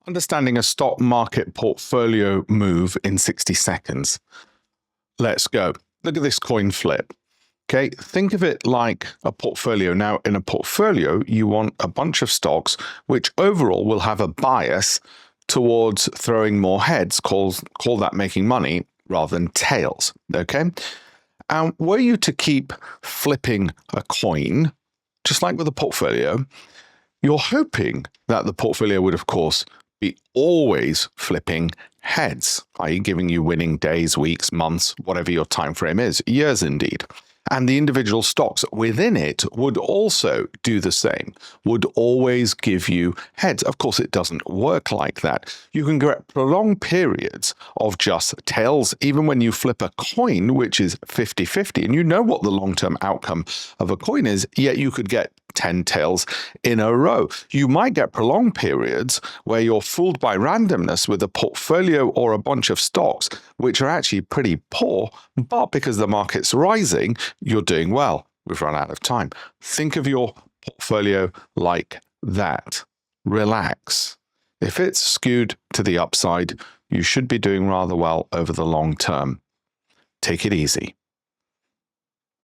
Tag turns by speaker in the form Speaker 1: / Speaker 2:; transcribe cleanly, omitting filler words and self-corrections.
Speaker 1: Understanding a stock market portfolio move in 60 seconds. Let's go. Look at this coin flip. Okay, think of it like a portfolio. Now, in a portfolio, you want a bunch of stocks which overall will have a bias towards throwing more heads, call that making money, rather than tails. Okay? And were you to keep flipping a coin, just like with a portfolio, you're hoping that the portfolio would, of course, be always flipping heads, i.e. giving you winning days, weeks, months, whatever your time frame is, years indeed. And the individual stocks within it would also do the same, would always give you heads. Of course, it doesn't work like that. You can get prolonged periods of just tails, even when you flip a coin, which is 50-50, and you know what the long-term outcome of a coin is, yet you could get 10 tails in a row. You might get prolonged periods where you're fooled by randomness with a portfolio or a bunch of stocks, which are actually pretty poor, but because the market's rising, you're doing well. We've run out of time. Think of your portfolio like that. Relax. If it's skewed to the upside, you should be doing rather well over the long term. Take it easy.